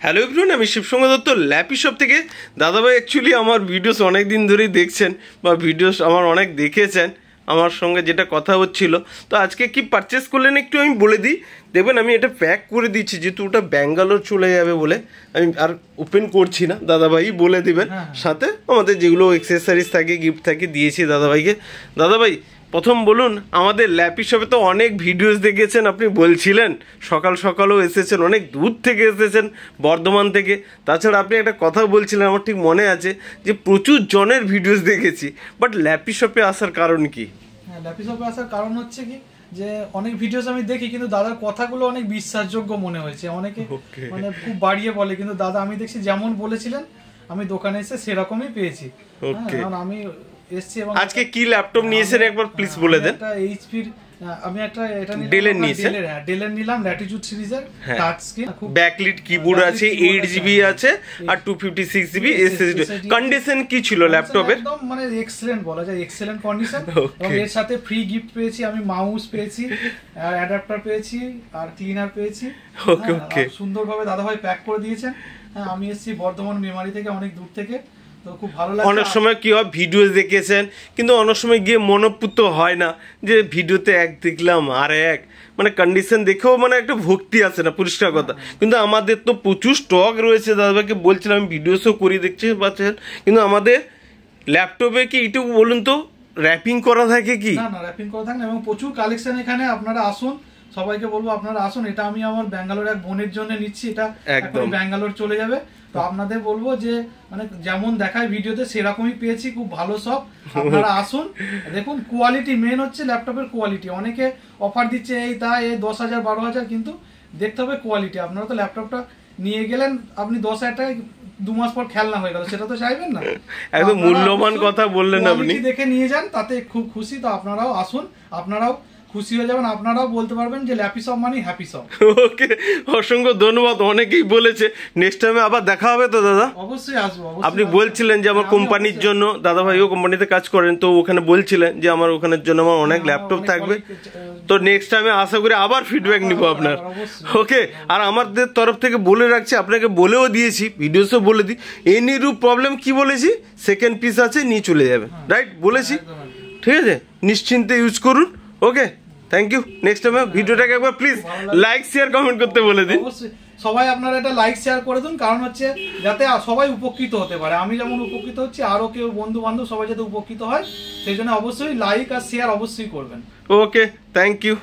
Hello everyone, আমি শিবসঙ্গ Dutta lappy shop থেকে। দাদাভাই অ্যাকচুয়ালি আমার ভিডিওস অনেক দিন ধরেই দেখছেন বা ভিডিওস আমার অনেক দেখেছেন, আমার সঙ্গে যেটা কথা হচ্ছিল। তো আজকে কি পারচেস করলেন একটু আমি বলে দিই। দেখবেন আমি এটা প্যাক করে দিচ্ছি, যেহেতু ওটা ব্যাঙ্গালোর চলে যাবে বলে আমি আর ওপেন করছি না, দাদাভাই বলে দিবেন। সাথে আমাদের যেগুলো অ্যাক্সেসরিজ থাকে, গিফট থাকে, দিয়েছি দাদাভাইকে। দাদাভাই প্রথম বলুন, আমাদের ল্যাপি শপে তো অনেক ভিডিওস দেখেছেন, আপনি বলছিলেন সকাল সকালও এসেছেন, অনেক দূর থেকে এসেছেন, বর্ধমান থেকে। তাছাড়া আপনি একটা কথা বলছিলেন, আমার ঠিক মনে আছে যে প্রচুর জনের ভিডিওস দেখেছি, বাট ল্যাপি শপে আসার কারণ কি? ল্যাপি শপে আসার কারণ হচ্ছে কি, যে অনেক ভিডিওস আমি দেখি কিন্তু দাদার কথাগুলো অনেক বিশ্বাসযোগ্য মনে হয়েছে। অনেকে মানে খুব বাড়িয়ে বলে, কিন্তু দাদা আমি দেখছি যেমন বলেছিলেন আমি দোকানে এসে সেরকমই পেয়েছি। কারণ আমি এসছি। এবং আজকে কি ল্যাপটপ নিয়েছেন একবার প্লিজ বলে দেন। একটা এইচপির, আমি একটা এটা ডেলের নিয়েছেন। ডেলের নিলাম, ল্যাটিটিউড সিরিজের টাচ স্ক্রিন, ব্যাকলিট কিবোর্ড আছে, 8GB আছে আর 256GB এসএসডি। কন্ডিশন কি ছিল ল্যাপটপের? একদম মানে এক্সেলেন্ট বলা যায়, এক্সেলেন্ট কন্ডিশন। এবং এর সাথে ফ্রি গিফট পেয়েছি, আমি মাউস পেয়েছি আর অ্যাডাপ্টার পেয়েছি আর ক্লিনার পেয়েছি। ওকে ওকে, সুন্দরভাবে দাদাভাই প্যাক করে দিয়েছেন। আমি এসেছি বর্ধমান মেমারি থেকে, অনেক দূর থেকে। তো খুব ভালো লাগে। অনেক সময় কি হয়, ভিডিও দেখেছেন কিন্তু অনেক সময় গিয়ে মনোপুত হয় না, যে ভিডিওতে এক দেখলাম আর এক, মানে কন্ডিশন দেখেও মানে একটা ভক্তি আসে না, পরিষ্কার কথা। কিন্তু আমাদের তো প্রচুর স্টক রয়েছে, দাদাভাইকে বলছিলাম আমি ভিডিওসও করি, দেখতে পাচ্ছেন। কিন্তু আমাদের ল্যাপটপে কি একটু বলুন তো, র্যাপিং করা থাকে কি? না না, র্যাপিং করা থাকে না, এবং প্রচুর কালেকশন এখানে। আপনারা আসুন, সবাইকে বলবো আপনারা আসুন। এটা আমি আমার ব্যাঙ্গালোর এক বোনের জন্য নিচ্ছি, এটা একদম ব্যাঙ্গালোর চলে যাবে। তো আপনাদের বলবো যে মানে যেমন দেখায় ভিডিওতে সেরকমই পেয়েছি, খুব ভালো সব। আপনারা আসুন, দেখুন কোয়ালিটি মেন হচ্ছে, ল্যাপটপের কোয়ালিটি। অনেকে অফার দিচ্ছে এই তা, এই 10,000 12,000, কিন্তু দেখতে হবে কোয়ালিটি। আপনারা তো ল্যাপটপটা নিয়ে গেলেন, আপনি 10,000 টাকায় 2 মাস পর খেলনা হয়ে গেল, সেটা তো চাইবেন না। একদম মূল্যবান কথা বললেন আপনি। দেখে নিয়ে যান, তাতে খুব খুশি। তো আপনারাও আসুন, আপনারাও খুশি হয়ে যাবেন, আপনারাও বলতে পারবেন যে ল্যাপি শপ মানে হ্যাপি শপ। ওকে, অসংখ্য ধন্যবাদ। অনেকেই বলেছে নেক্সট টাইমে আবার দেখা হবে তো দাদা? অবশ্যই আসবো। আপনি বলছিলেন যে আমার কোম্পানির জন্য, দাদা ভাইও কোম্পানিতে কাজ করেন, তো ওখানে বলছিলেন যে আমার ওখানের জন্য আমার অনেক ল্যাপটপ থাকবে। তো নেক্সট টাইমে আশা করি আবার ফিডব্যাক নিব আপনার। ওকে, আর আমাদের তরফ থেকে বলে রাখছি, আপনাকে বলেও দিয়েছি, ভিডিওসও বলে দিই, এনি রূপ প্রবলেম কি বলেছি, সেকেন্ড পিস আছে, নিয়ে চলে যাবে, রাইট বলেছি? ঠিক আছে, নিশ্চিন্তে ইউজ করুন। ওকে, থ্যাংক ইউ। নেক্সট টাইম ভিডিওটাকে একবার প্লিজ লাইক শেয়ার কমেন্ট করতে বলে দিন। অবশ্যই সবাই আপনারা এটা লাইক শেয়ার করে দিন, কারণ হচ্ছে যাতে সবাই উপকৃত হতে পারে। আমি যেমন উপকৃত হচ্ছি, আরো কেউ বন্ধু বান্ধব সবাই যাতে উপকৃত হয়, সেই জন্য অবশ্যই লাইক আর শেয়ার অবশ্যই করবেন। ওকে, থ্যাংক ইউ।